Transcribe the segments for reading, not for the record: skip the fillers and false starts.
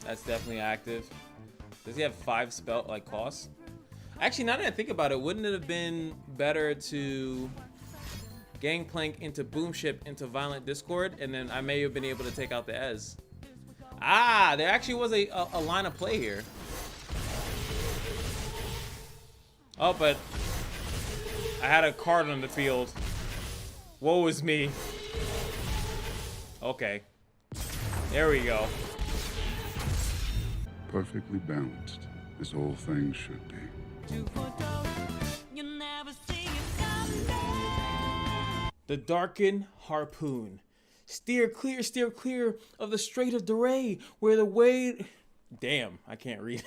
That's definitely active. Does he have 5 spell like costs? Actually, now that I think about it, wouldn't it have been better to Gangplank into Boom Ship into Violent Discord, and then I may have been able to take out the Ez. Ah, there actually was a line of play here. Oh, but I had a card on the field. Woe is me. Okay. There we go. Perfectly balanced, as all things should be. The Darken Harpoon. Steer clear of the Strait of Duray, where the wade... Damn, I can't read.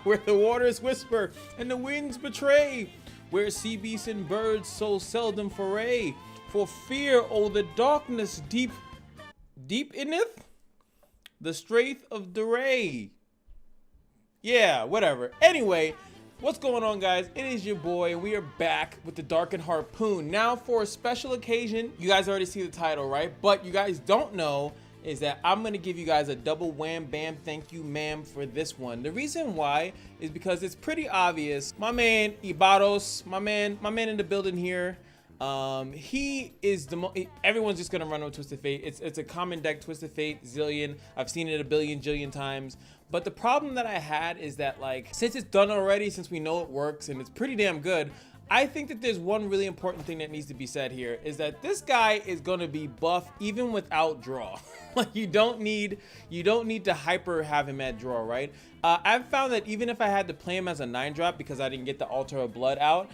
Where the waters whisper and the winds betray, where sea beasts and birds so seldom foray. For fear, oh, the darkness deep inneth the Strait of Duray. Yeah, whatever. Anyway, what's going on, guys? It is your boy, and we are back with the Darken Harpoon. Now, for a special occasion, you guys already see the title, right? But you guys don't know is that I'm gonna give you guys a double wham bam thank you ma'am for this one. The reason why is because it's pretty obvious. My man IBAAROS, my man in the building here, he is the everyone's just gonna run with Twisted Fate. It's a common deck, Twisted Fate, Zillion. I've seen it a billion jillion times. But the problem that I had is that, like, since it's done already, since we know it works and it's pretty damn good, I think that there's one really important thing that needs to be said here, is that this guy is gonna be buff even without draw. Like, you don't need to hyper have him at draw, right? I've found that even if I had to play him as a 9-drop because I didn't get the Altar of Blood out,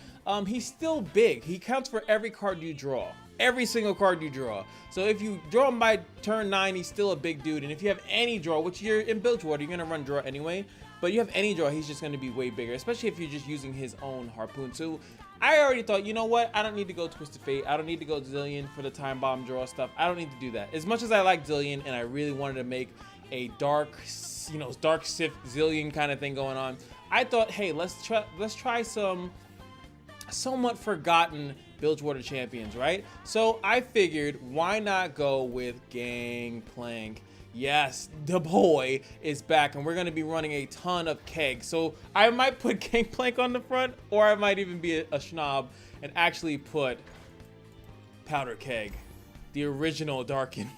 he's still big. He counts for every card you draw. Every single card you draw. So if you draw him by turn 9, he's still a big dude. And if you have any draw, which you're in Bilgewater, you're gonna run draw anyway, but you have any draw, he's just gonna be way bigger, especially if you're just using his own harpoon. So I already thought, you know what? I don't need to go Twisted Fate. I don't need to go Zillion for the time bomb draw stuff. I don't need to do that. As much as I like Zillion and I really wanted to make a dark, you know, dark Sith Zillion kind of thing going on, I thought, hey, let's try some somewhat forgotten Bilgewater champions, right? So I figured, why not go with Gangplank? Yes, the boy is back, and we're going to be running a ton of KEG. So I might put Gangplank on the front, or I might even be a schnob and actually put Powder KEG, the original Darken.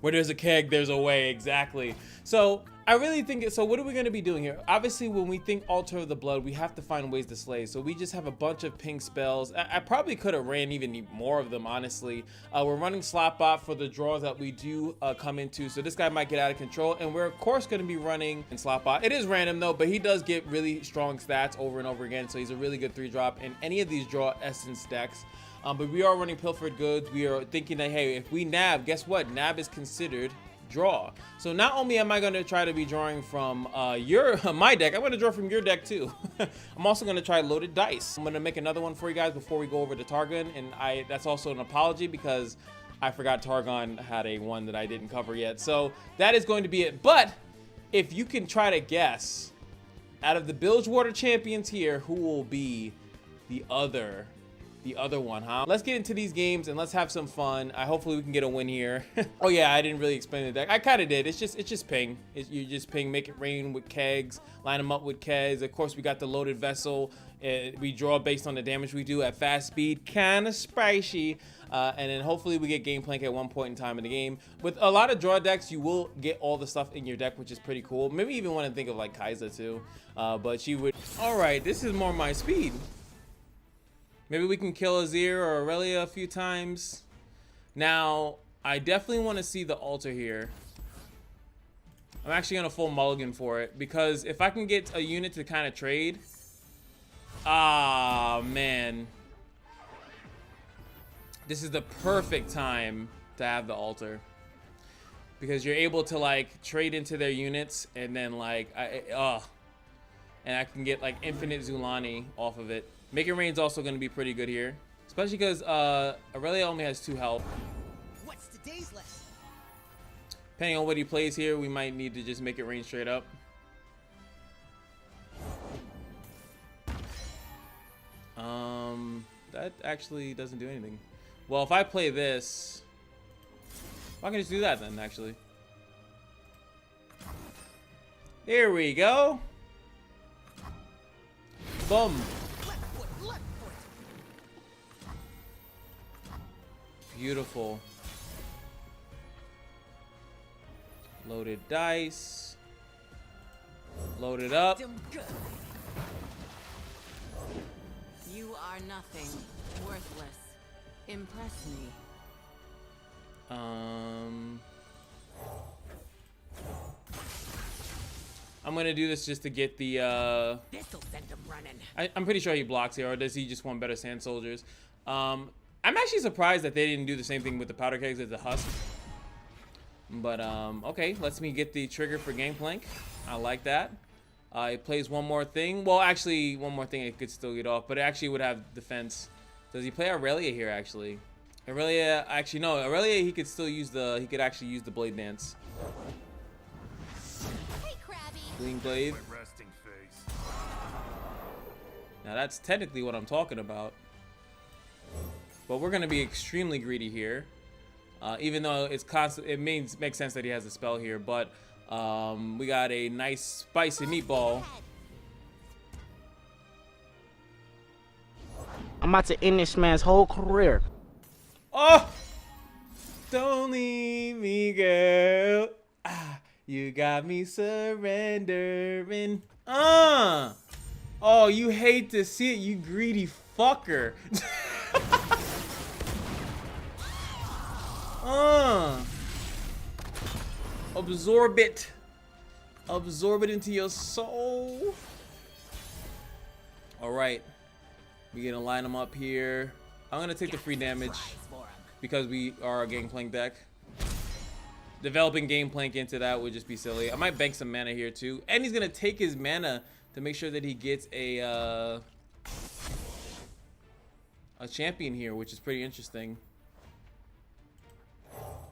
Where there's a KEG, there's a way, exactly. So I really think it. So what are we going to be doing here? Obviously, when we think Altar of the Blood, we have to find ways to slay. So we just have a bunch of ping spells. I probably could have ran even more of them, honestly. We're running Slotbot for the draws that we do come into. So this guy might get out of control. And we're, of course, going to be running in Slotbot. It is random, though, but he does get really strong stats over and over again. So he's a really good 3-drop in any of these draw essence decks. But we are running Pilfered Goods. We are thinking that, hey, if we nab, guess what? Nab is considered draw. So not only am I going to try to be drawing from my deck, I'm going to draw from your deck too. I'm also going to try Loaded Dice. I'm going to make another one for you guys before we go over to Targon, and that's also an apology because I forgot Targon had a one that I didn't cover yet. So that is going to be it. But if you can try to guess, out of the Bilgewater champions here, who will be the other one, huh? Let's get into these games and let's have some fun. Hopefully we can get a win here. Oh yeah, I didn't really explain the deck. I kind of did. It's just ping. You just ping, make it rain with kegs, line them up with kegs. Of course, we got the Loaded Vessel. We draw based on the damage we do at fast speed. Kind of spicy. And then hopefully we get Gangplank at one point in time in the game. With a lot of draw decks, you will get all the stuff in your deck, which is pretty cool. Maybe even want to think of like Kai'Sa too. But she would. All right, this is more my speed. Maybe we can kill Azir or Aurelia a few times. Now, I definitely want to see the altar here. I'm actually going to full mulligan for it, because if I can get a unit to kind of trade. Ah, man. This is the perfect time to have the altar. Because you're able to, like, trade into their units, and then, like, and I can get, like, infinite Zulani off of it. Make It Rain's also going to be pretty good here, especially because Aurelia only has 2 health. What's today's lesson? Depending on what he plays here, we might need to just Make It Rain straight up. That actually doesn't do anything. Well, if I play this, I can just do that then, actually. There we go. Boom. Left foot, left foot. Beautiful. Loaded dice. Load it up. Them good. You are nothing. Worthless. Impress me. I'm gonna do this just to get the This'll send them running. I'm pretty sure he blocks here, or does he just want better sand soldiers? I'm actually surprised that they didn't do the same thing with the powder kegs as the husk. But okay, lets me get the trigger for Gangplank. I like that. It plays one more thing. Well, actually, one more thing it could still get off, but it actually would have defense. Does he play AzIrelia here? Actually, AzIrelia. Actually, no. AzIrelia. He could still use the. He could actually use the blade dance. Hey, Krabby. Green blade. Resting face. Now that's technically what I'm talking about. But we're gonna be extremely greedy here. Even though it's constant, it makes sense that he has a spell here, but we got a nice spicy meatball. I'm about to end this man's whole career. Oh! Don't leave me, girl. Ah, you got me surrendering. Oh, you hate to see it, you greedy fucker. Absorb it. Absorb it into your soul. All right. We're gonna line them up here. I'm gonna take the free damage because we are a Gangplank deck. Developing Gangplank into that would just be silly. I might bank some mana here too. And he's gonna take his mana to make sure that he gets a champion here, which is pretty interesting.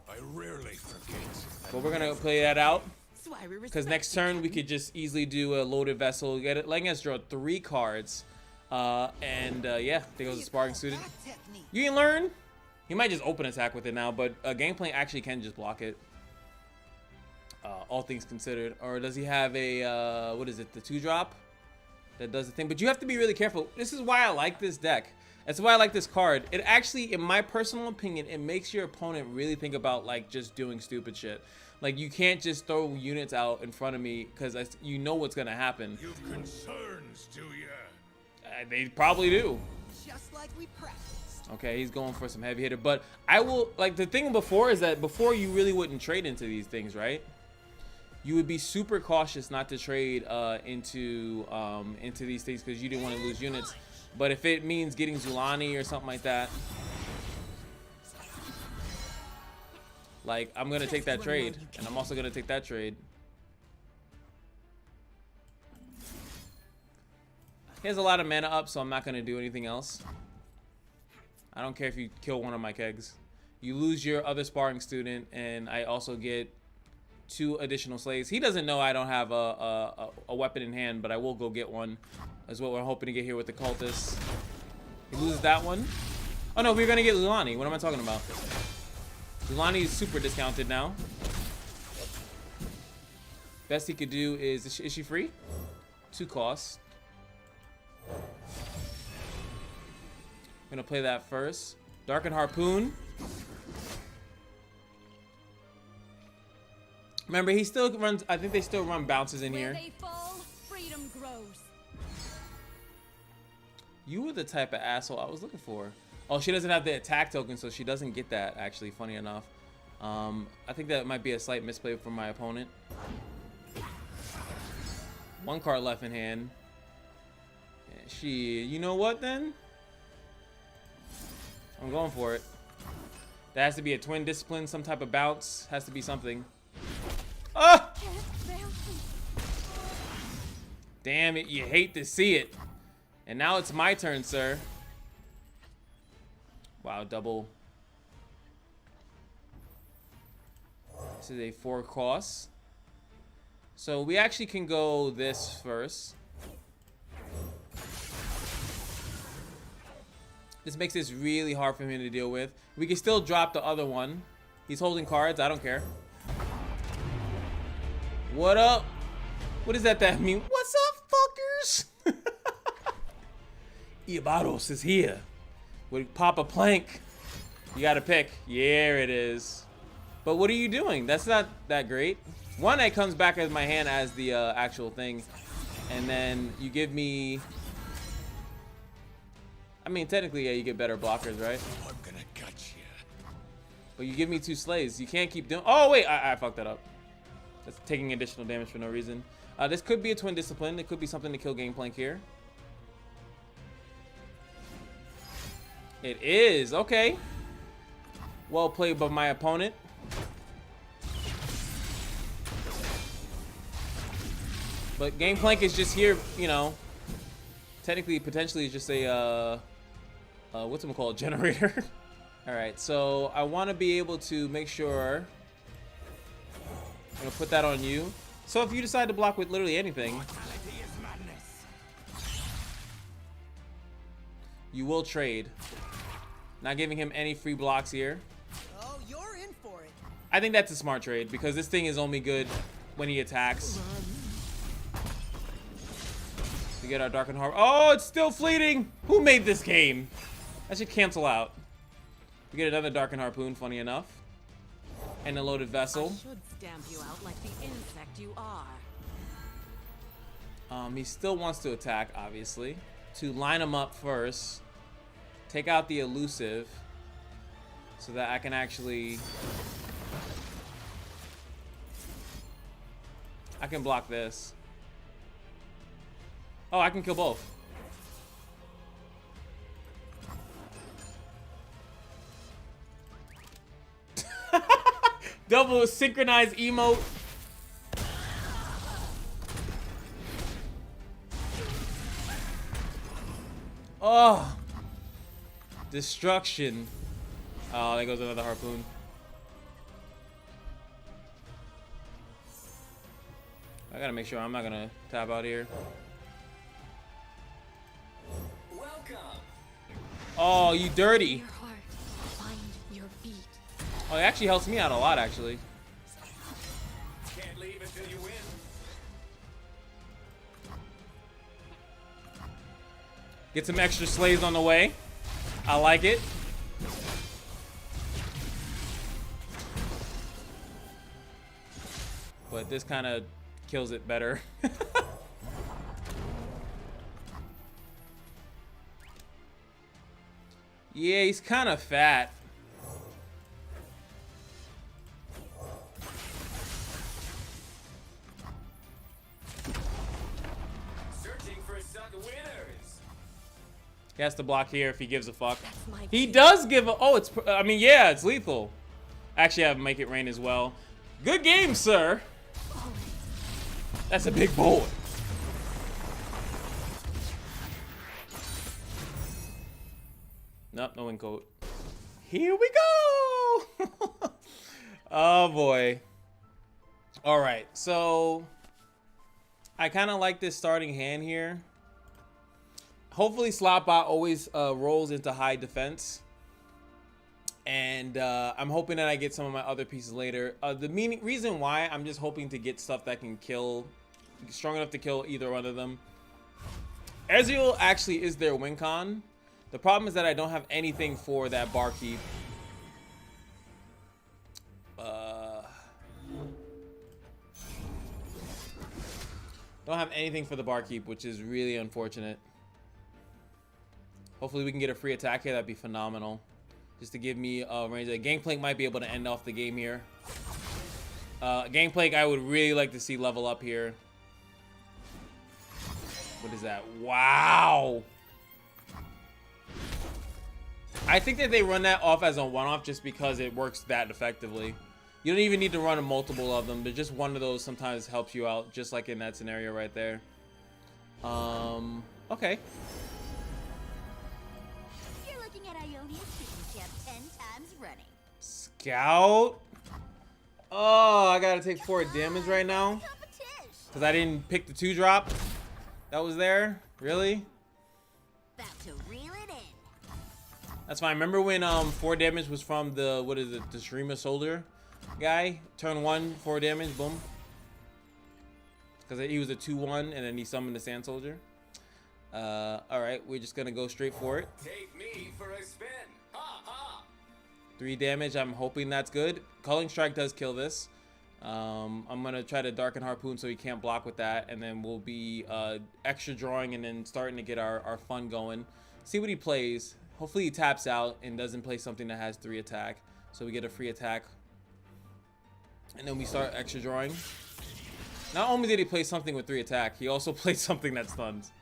I rarely forget. But we're gonna play that out. That's why we Because respect next you, turn we Krabby. could just easily do a loaded vessel, get it, letting us draw 3 cards, yeah, there goes the sparring student. That technique. You can learn. He might just open attack with it now, but Gangplank actually can just block it. All things considered, or does he have a what is it, the 2-drop that does the thing? But you have to be really careful. This is why I like this deck. That's why I like this card. It actually, in my personal opinion, it makes your opponent really think about like just doing stupid shit. Like you can't just throw units out in front of me because you know what's gonna happen. You've concerns, do ya? They probably do. Just like we practiced. Okay, he's going for some heavy hitter, but I will like the thing before is that before you really wouldn't trade into these things, right? You would be super cautious not to trade into these things because you didn't want to lose units. But if it means getting Zulani or something like that, like I'm gonna take that trade, and I'm also gonna take that trade. He has a lot of mana up, so I'm not gonna do anything else. I don't care if you kill one of my kegs. You lose your other sparring student, and I also get 2 additional slaves. He doesn't know I don't have a weapon in hand, but I will go get one. That's what we're hoping to get here with the cultists. He loses that one. Oh no, we're gonna get Zulani. What am I talking about? Zulani is super discounted now. Best he could do is she free? 2 costs. I'm gonna play that first. Darken Harpoon. Remember, he still runs. I think they still run bounces in here. Where they fall, freedom grows. You were the type of asshole I was looking for. Oh, she doesn't have the attack token, so she doesn't get that, actually, funny enough. I think that might be a slight misplay from my opponent. 1 card left in hand. You know what, then? I'm going for it. That has to be a twin discipline, some type of bounce. Has to be something. Ah! Damn it, you hate to see it. And now it's my turn, sir. Wow, double. This is a 4 cost. So we actually can go this first. This makes this really hard for him to deal with. We can still drop the other one. He's holding cards, I don't care. What up? What does that mean? What's up, fuckers? IBAAROS is here. Would pop a plank. You gotta pick. Yeah, it is. But what are you doing? That's not that great. One, it comes back as my hand as the actual thing. And then you give me... I mean, technically, yeah, you get better blockers, right? I'm gonna cut you. But you give me 2 slays. You can't keep doing... Oh, wait, I fucked that up. That's taking additional damage for no reason. This could be a twin discipline. It could be something to kill Gangplank here. It is. Okay. Well played by my opponent. But Gangplank is just here, you know. Technically, potentially, it's just a, what's it called? Generator. Alright, so I want to be able to make sure. I'm going to put that on you. So if you decide to block with literally anything, you will trade. Not giving him any free blocks here. Oh, you're in for it. I think that's a smart trade because this thing is only good when he attacks. We get our Darkened Harbor. Oh, it's still fleeting. Who made this game? That should cancel out. We get another Darkened Harpoon, funny enough. And a loaded vessel. I should stamp you out like the insect you are. He still wants to attack, obviously. To line him up first. Take out the elusive. So that I can actually... I can block this. Oh, I can kill both. Double synchronized emote. Oh. Destruction. Oh, there goes another harpoon. I gotta make sure I'm not gonna tap out here. Oh, you dirty. Your heart, find your feet. Oh, it actually helps me out a lot, actually. Can't leave until you win. Get some extra slaves on the way. I like it. But this kind of kills it better. Yeah, he's kind of fat. Searching for suck winners. He has to block here if he gives a fuck. That's my He key. does give a... Oh, it's... I mean, yeah, it's lethal. Actually, I have Make It Rain as well. Good game, sir. That's a big boy. Nope, no wing coat. Here we go. Oh, boy. All right, so... I kind of like this starting hand here. Hopefully Slotbot always rolls into high defense. And I'm hoping that I get some of my other pieces later. The reason why I'm just hoping to get stuff that can kill, strong enough to kill either one of them. Ezreal actually is their win con. The problem is that I don't have anything for that barkeep. Don't have anything for the barkeep, which is really unfortunate. Hopefully we can get a free attack here. That'd be phenomenal. Just to give me a range. Gangplank might be able to end off the game here. Gangplank, I would really like to see level up here. What is that? Wow. I think that they run that off as a one-off just because it works that effectively. You don't even need to run a multiple of them, but just one of those sometimes helps you out, just like in that scenario right there. Okay. You're looking at Ionia's championship 10 times running. Scout. Oh, I gotta take 4 damage right now Competition. because I didn't pick the 2-drop that was there. Really? About to reel it in. That's fine. Remember when 4 damage was from the, what is it, the Shurima Soldier guy? Turn 1, 4 damage, boom. because he was a 2-1 and then he summoned the Sand Soldier. All right, we're just gonna go straight for it. Take me for a spin. Ha ha. 3 damage. I'm hoping that's good. Culling Strike does kill this. I'm gonna try to Darken Harpoon so he can't block with that, and then we'll be extra drawing and then starting to get our fun going. See what he plays. Hopefully he taps out and doesn't play something that has 3 attack, so we get a free attack, and then we start extra drawing. Not only did he play something with 3 attack, he also played something that stuns.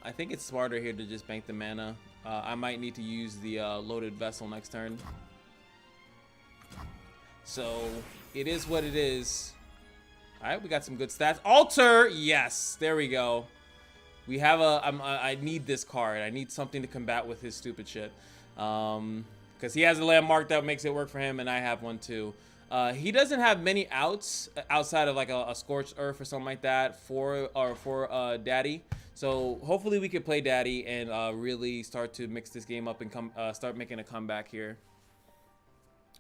I think it's smarter here to just bank the mana. I might need to use the loaded vessel next turn. So it is what it is. All right, we got some good stats. Alter, yes, there we go. We have I need this card. I need something to combat with his stupid shit. Because he has a landmark that makes it work for him, and I have one too. He doesn't have many outs outside of like a Scorched Earth or something like that for Daddy. So hopefully we can play Daddy and really start to mix this game up and start making a comeback here.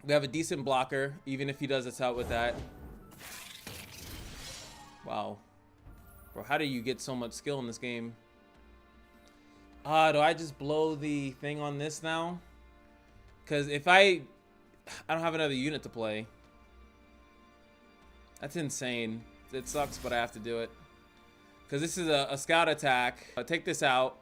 We have a decent blocker, even if he does us out with that. Wow. Bro, how do you get so much skill in this game? Do I just blow the thing on this now? Because if I don't have another unit to play. That's insane. It sucks, but I have to do it. Because this is a scout attack. I'll take this out.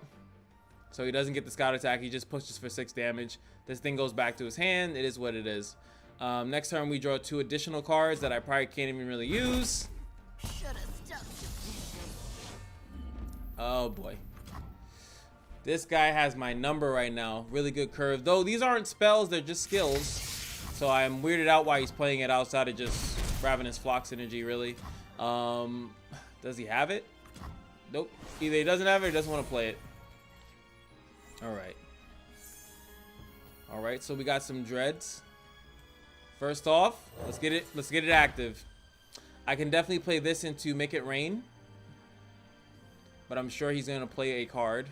So he doesn't get the scout attack. He just pushes for 6 damage. This thing goes back to his hand. It is what it is. Next turn, we draw 2 additional cards that I probably can't even really use. Oh, boy. This guy has my number right now. Really good curve. Though these aren't spells, they're just skills. So I'm weirded out why he's playing it outside of just Ravenous Flox energy, really. Does he have it? Nope. Either he doesn't have it or doesn't want to play it. Alright. Alright, so we got some dreads. First off, let's get it active. I can definitely play this into Make It Rain. But I'm sure he's gonna play a card.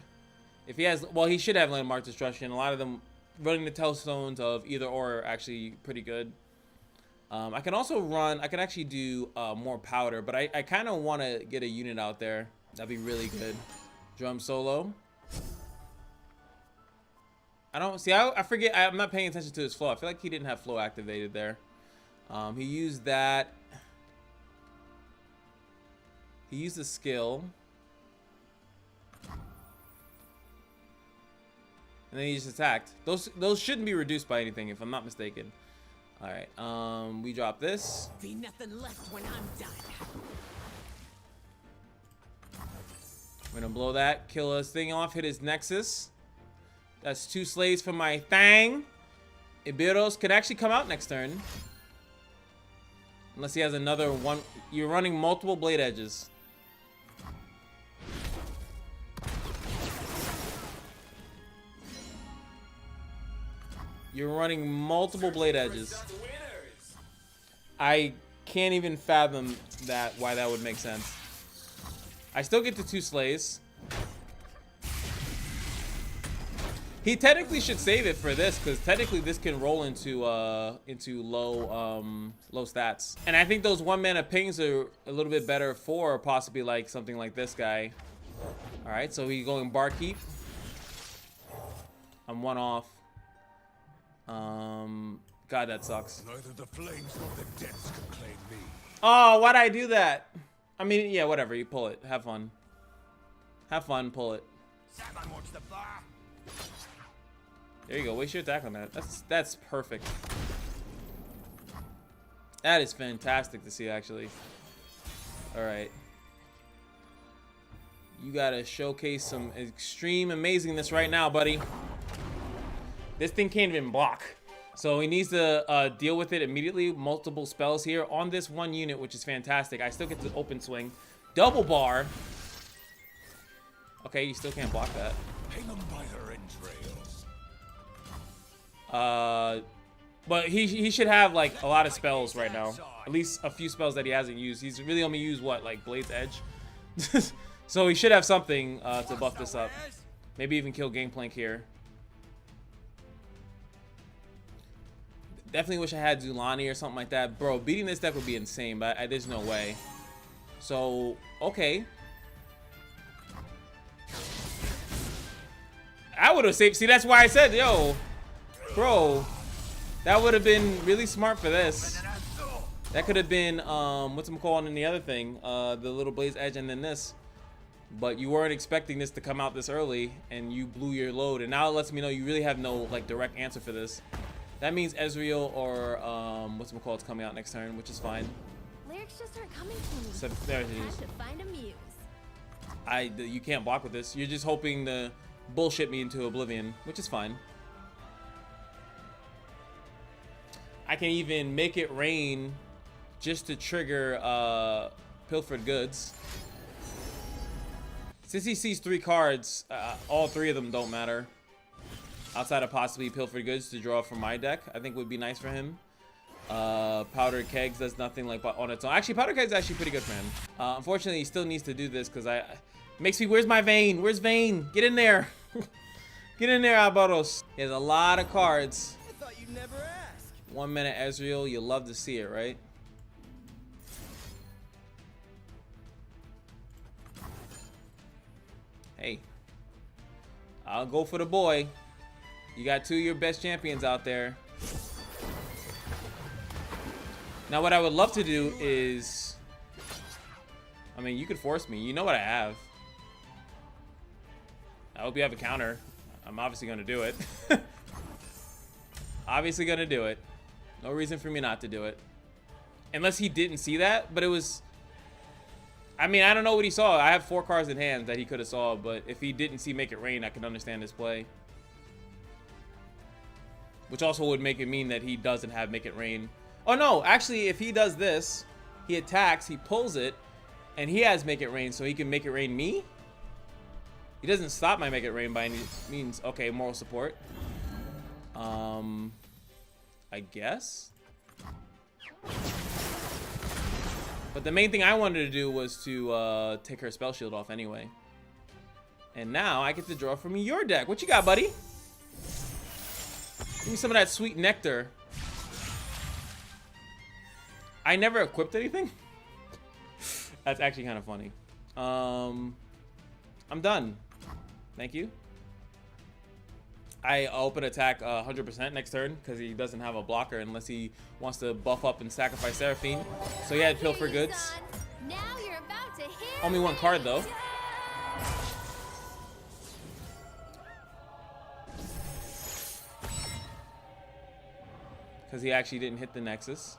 If he has, well, he should have Landmark Destruction. A lot of them running the Tellstones of either or are actually pretty good. I can also run, I can actually do more powder, but I kind of want to get a unit out there. That'd be really good. Drum solo. I don't see, I forget, I'm not paying attention to his flow. I feel like he didn't have flow activated there. He used that. He used the skill. And then he just attacked. Those shouldn't be reduced by anything, if I'm not mistaken. All right, we drop this. Be nothing left when I'm done. We're gonna blow that, kill his thing off, hit his Nexus. That's 2 slaves for my thing. IBAAROS could actually come out next turn. Unless he has another one. You're running multiple Blade Edges. You're running multiple Blade Edges. I can't even fathom why that would make sense. I still get the 2 slays. He technically should save it for this, because technically this can roll into low stats. And I think those 1-mana pings are a little bit better for possibly like something like this guy. All right, so we going Barkeep. I'm 1 off. God, that sucks. Neither the flames nor the depths can claim me. Oh, why'd I do that? I mean, yeah, whatever. You pull it. Have fun. Have fun. Pull it. There you go. Waste your attack on that. That's perfect. That is fantastic to see, actually. All right. You gotta showcase some extreme amazingness right now, buddy. This thing can't even block. So he needs to deal with it immediately. Multiple spells here on this 1 unit, which is fantastic. I still get to open swing. Double bar. Okay, you still can't block that. Hang them by their entrails. But he should have like a lot of spells right now. At least a few spells that he hasn't used. He's really only used what, like Blade's Edge? So he should have something to buff this up. Maybe even kill Gangplank here. Definitely wish I had Zulani or something like that. Bro, beating this deck would be insane, but there's no way. So, okay. I would have saved. See, that's why I said, yo, bro, that would have been really smart for this. That could have been, what's it called in the other thing? The little Blaze Edge and then this. But you weren't expecting this to come out this early, and you blew your load. And now it lets me know you really have no, like, direct answer for this. That means Ezreal or, what's it called is coming out next turn, which is fine. Lyrics just aren't coming to me. So there it Have is. to find a muse. You can't block with this. You're just hoping to bullshit me into oblivion, which is fine. I can even make it rain just to trigger pilfered goods. Since he sees 3 cards, all 3 of them don't matter. Outside of possibly pilfered goods to draw from my deck, I think would be nice for him. Powdered kegs does nothing like on its own. Actually, powdered kegs is actually pretty good for him. Unfortunately, he still needs to do this because makes me. Where's my Vayne? Where's Vayne? Get in there. Get in there, IBAAROS. He has a lot of cards. I thought you'd never ask. 1 minute Ezreal, you love to see it, right? Hey, I'll go for the boy. You got 2 of your best champions out there. Now, what I would love to do is, I mean, you could force me. You know what I have. I hope you have a counter. I'm obviously going to do it. Obviously going to do it. No reason for me not to do it. Unless he didn't see that, but it was... I mean, I don't know what he saw. I have 4 cards in hand that he could have saw, but if he didn't see Make It Rain, I can understand his play. Which also would make it mean that he doesn't have Make It Rain. Oh no, actually, if he does this, he attacks, he pulls it, and he has Make It Rain, so he can Make It Rain me? He doesn't stop my Make It Rain by any means. Okay, moral support. I guess? But the main thing I wanted to do was to take her spell shield off anyway. And now I get to draw from your deck. What you got, buddy? Give me some of that sweet nectar. I never equipped anything. That's actually kind of funny. I'm done. Thank you. I open attack 100% next turn because he doesn't have a blocker unless he wants to buff up and sacrifice Seraphine. So he had pilfer goods. Now you're about to hit. Only 1 card though. Because he actually didn't hit the Nexus.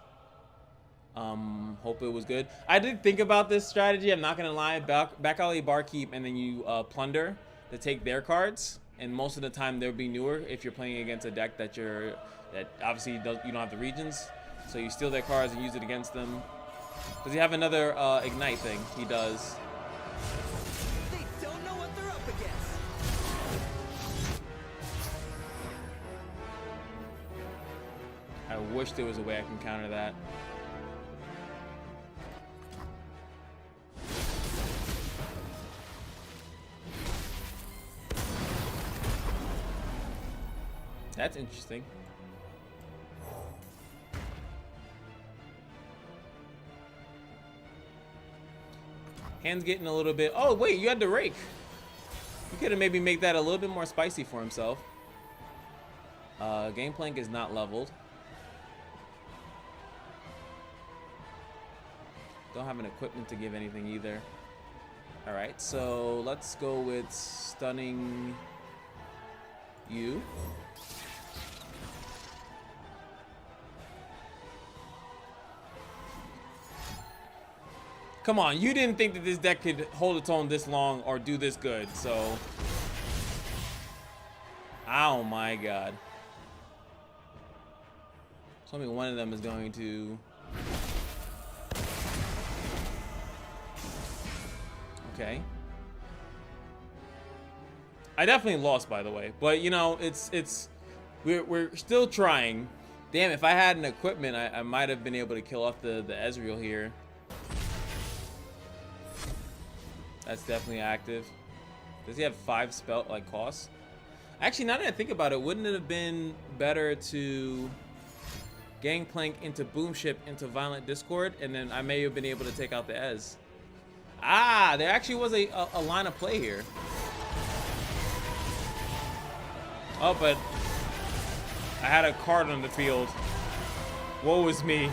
Hope it was good. I did think about this strategy. I'm not gonna lie. Back alley barkeep, and then you plunder to take their cards. And most of the time they'll be newer if you're playing against a deck that obviously you don't have the regions. So you steal their cards and use it against them. Does he have another ignite thing? He does. They don't know what they're up against. I wish there was a way I can counter that. That's interesting. Hand's getting a little bit... Oh, wait, you had the rake. You could have maybe made that a little bit more spicy for himself. Gameplank is not leveled. Don't have an equipment to give anything either. Alright, so let's go with stunning you. Come on, you didn't think that this deck could hold its own this long or do this good, so... Oh my god. So only one of them is going to... Okay. I definitely lost, by the way, but you know, we're still trying. Damn, if I had an equipment, I might have been able to kill off the Ezreal here. That's definitely active. Does he have 5 spell costs? Actually, now that I think about it, wouldn't it have been better to Gangplank into boom ship into violent discord, and then I may have been able to take out the Ez. Ah, there actually was a line of play here. Oh, but I had a card on the field. Woe is me.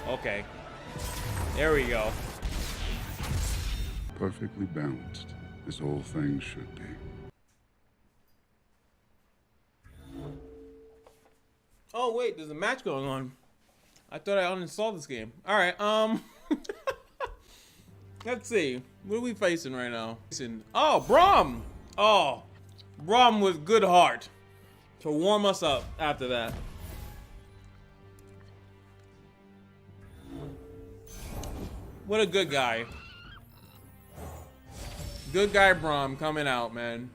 Okay. There we go. Perfectly balanced, as all things should be. Oh wait, there's a match going on. I thought I uninstalled this game. All right, let's see. What are we facing right now? Oh, Braum. Oh, Braum with good heart to warm us up after that. What a good guy. Good guy Braum coming out, man.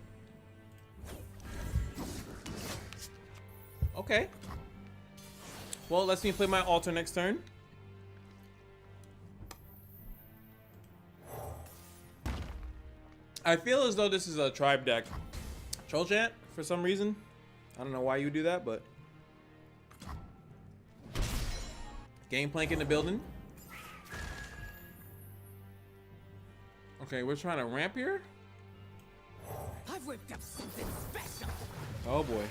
Okay. Well, let's me play my altar next turn. I feel as though this is a tribe deck. Troll Chant, for some reason. I don't know why you do that, but. Gangplank in the building. Okay, we're trying to ramp here. I've whipped up something special. Oh boy.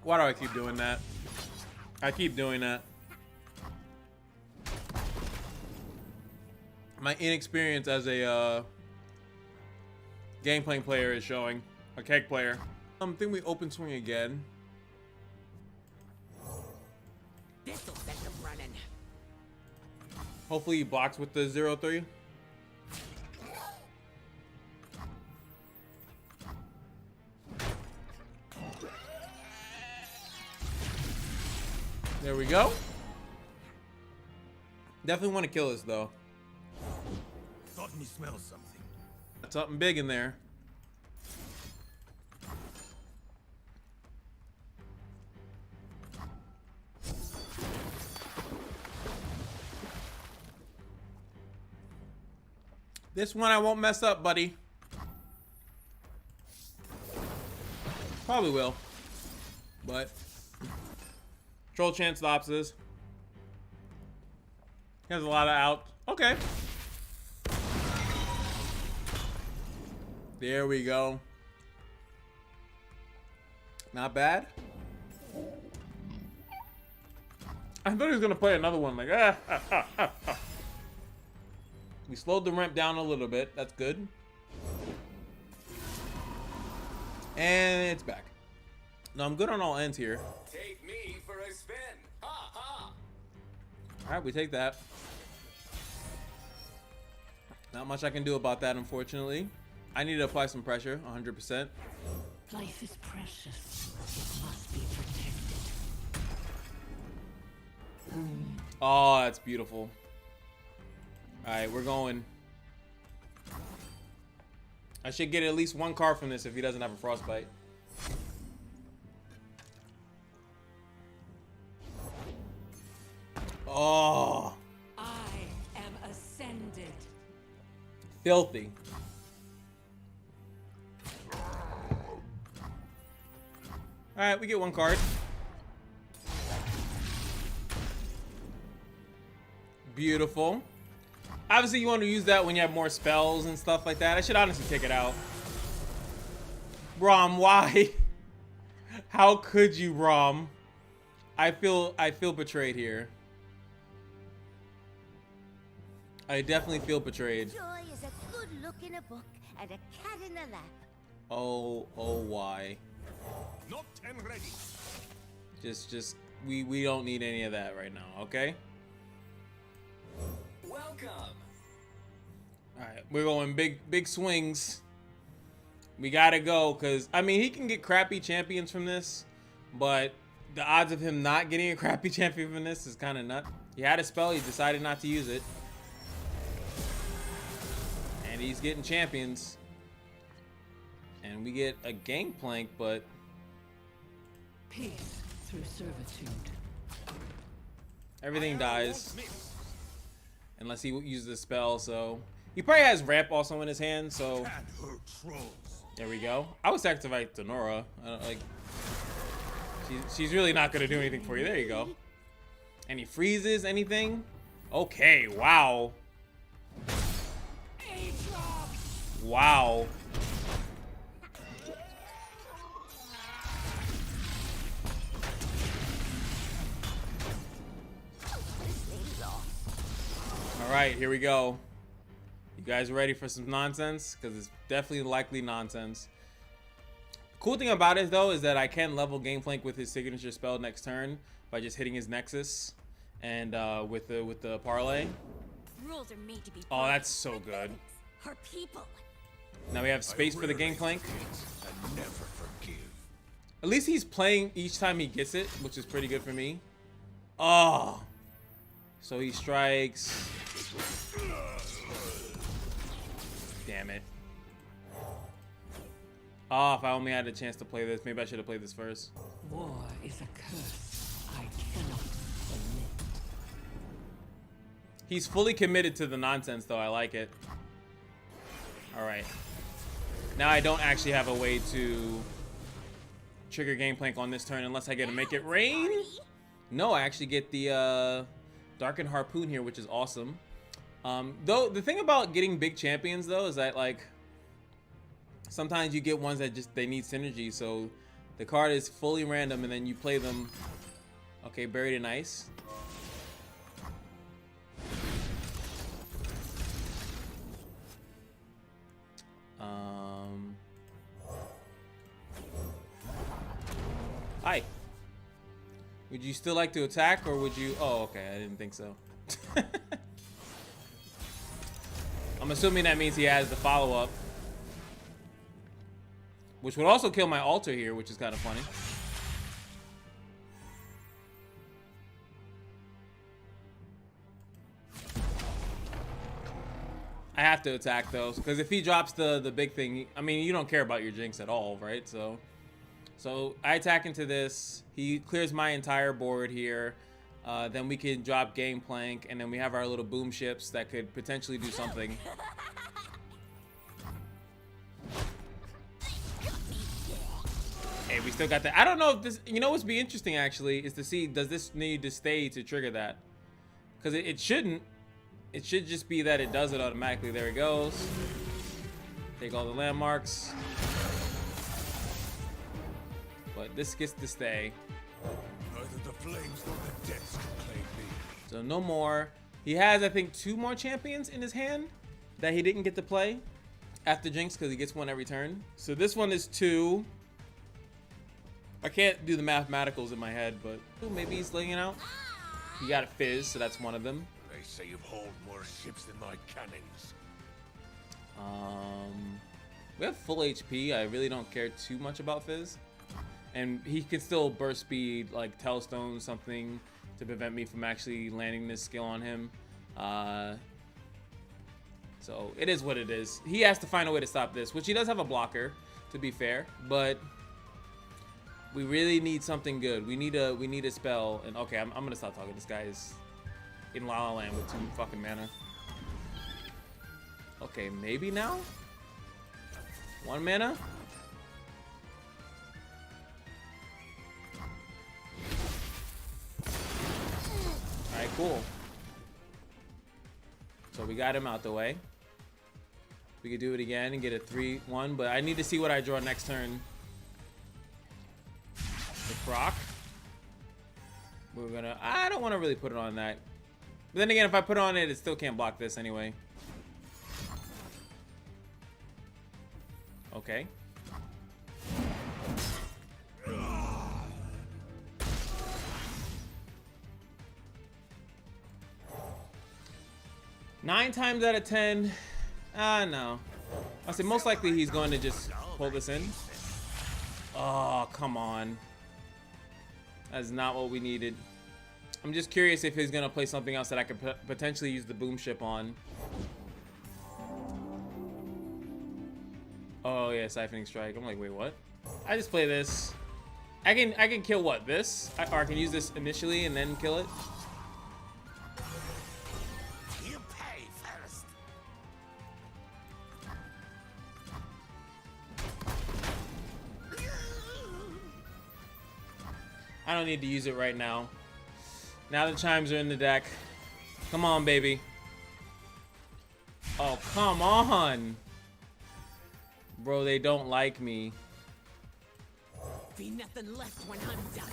Why do I keep doing that? I keep doing that. My inexperience as a Gangplank player is showing. A KEG player. I think we open swing again. This'll set them running. Hopefully he blocks with the 0-3. There we go. Definitely want to kill this though. Thought me smell something. Something big in there. This one I won't mess up, buddy. Probably will. But Troll Chant stops this. He has a lot of out. Okay. There we go. Not bad. I thought he was gonna play another one like We slowed the ramp down a little bit. That's good. And it's back. No, I'm good on all ends here. Take me for a spin. Ha ha. All right, we take that. Not much I can do about that, unfortunately. I need to apply some pressure, 100%. Life is precious. It must be protected. Oh, that's beautiful. All right, we're going. I should get at least one card from this if he doesn't have a frostbite. Oh. I am ascended. Filthy. All right, we get one card. Beautiful. Obviously, you want to use that when you have more spells and stuff like that. I should honestly take it out. Braum, why? How could you, Braum? I feel betrayed here. I definitely feel betrayed. Joy is a good look in a book and a cat in the lap. Oh, why? Not 10 ready. Just we don't need any of that right now, okay? Welcome. All right, we're going big swings. We gotta go, cause I mean he can get crappy champions from this, but the odds of him not getting a crappy champion from this is kind of nuts. He had a spell, he decided not to use it, and he's getting champions. And we get a Gangplank, but Peace through servitude. everything dies unless he uses the spell. So he probably has ramp also in his hand. So And her trolls. there we go. I would sacrifice to Nora. Like She's really not gonna do anything for you. There you go. Any freezes? Anything? Okay. Wow. Wow. All right, here we go. You guys ready for some nonsense? Because it's definitely likely nonsense. Cool thing about it though is that I can level Gangplank with his signature spell next turn by just hitting his Nexus and with the parlay. Rules are made to be. Oh, that's so good. Her people. Now we have space for the Gangplank. And never forgive. At least he's playing each time he gets it, which is pretty good for me. Oh, so he strikes. Damn it. Oh, if I only had a chance to play this, maybe I should have played this first. War is a curse I cannot omit. He's fully committed to the nonsense, though. I like it. All right. Now I don't actually have a way to trigger Gangplank on this turn unless I get to make it rain. No, I actually get the Darkened Harpoon here, which is awesome. Though the thing about getting big champions, though, is that like sometimes you get ones that just they need synergy. So the card is fully random, and then you play them. Okay, Buried in Ice. Hi. Would you still like to attack, or would you? Oh, okay. I didn't think so. I'm assuming that means he has the follow-up, which would also kill my altar here, which is kind of funny. I have to attack though, because if he drops the big thing, I mean, you don't care about your Jinx at all, right? So I attack into this. He clears my entire board here. Then we can drop Gangplank, and then we have our little boom ships that could potentially do something. Hey, we still got that. I don't know if this, you know what's be interesting actually is to see, does this need to stay to trigger that? Because it shouldn't. It should just be that it does it automatically. There it goes. Take all the landmarks. But this gets to stay. Neither the flames nor the depths can claim me. So no more. He has, I think, 2 more champions in his hand that he didn't get to play after Jinx, because he gets one every turn. So this one is 2. I can't do the mathematicals in my head, but maybe he's laying it out. He got a Fizz, so that's one of them. They say you've hauled more ships than my cannons. We have full HP. I really don't care too much about Fizz. And he can still burst speed, like Telestone, something to prevent me from actually landing this skill on him. So it is what it is. He has to find a way to stop this, which he does have a blocker, to be fair. But we really need something good. We need a spell. And okay, I'm gonna stop talking. This guy is in La La Land with 2 fucking mana. Okay, maybe now? 1 mana? Alright, cool. So we got him out the way. We could do it again and get a 3-1, but I need to see what I draw next turn. The proc. We're gonna, I don't want to really put it on that. But then again, if I put it on it, it still can't block this anyway. Okay. Nine times out of 10, no. I say most likely he's going to just pull this in. Oh, come on. That's not what we needed. I'm just curious if he's going to play something else that I could potentially use the boom ship on. Oh yeah, Siphoning Strike. I'm like, wait, what? I just play this. I can kill what? This? Or I can use this initially and then kill it? You pay first. I don't need to use it right now. Now the chimes are in the deck. Come on, baby. Oh, come on. Bro, they don't like me. Be nothing left when I'm done.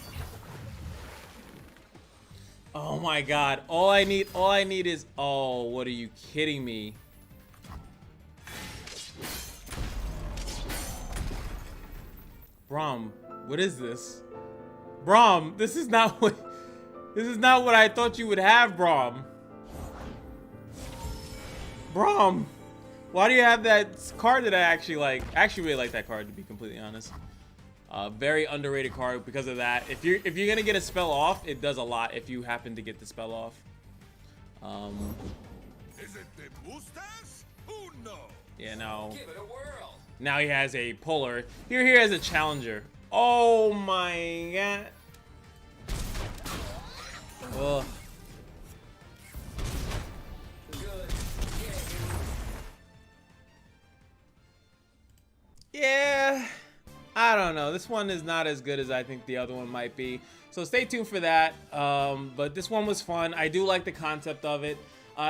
Oh my god. All I need is, oh, what are you kidding me? Braum, what is this? Braum, this is not what I thought you would have, Braum. Braum, why do you have that card that I actually like? I actually really like that card, to be completely honest. Very underrated card because of that. If you're gonna get a spell off, it does a lot if you happen to get the spell off. Is it the boosters? Who knows? Yeah, no. Give it a whirl. Now he has a puller. Here as a challenger. Oh my god. Ugh. Yeah, I don't know. This one is not as good as I think the other one might be. So stay tuned for that. But this one was fun. I do like the concept of it.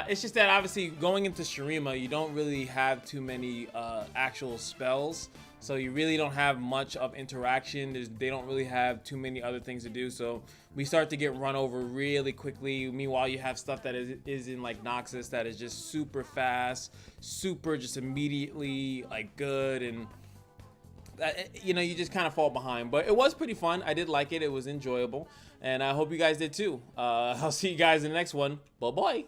It's just that obviously going into Shurima, you don't really have too many actual spells. So you really don't have much of interaction. They don't really have too many other things to do. So we start to get run over really quickly. Meanwhile, you have stuff that is in like Noxus that is just super fast, super just immediately like good, and you know, you just kind of fall behind. But it was pretty fun. I did like it. It was enjoyable, and I hope you guys did too. I'll see you guys in the next one. Bye bye.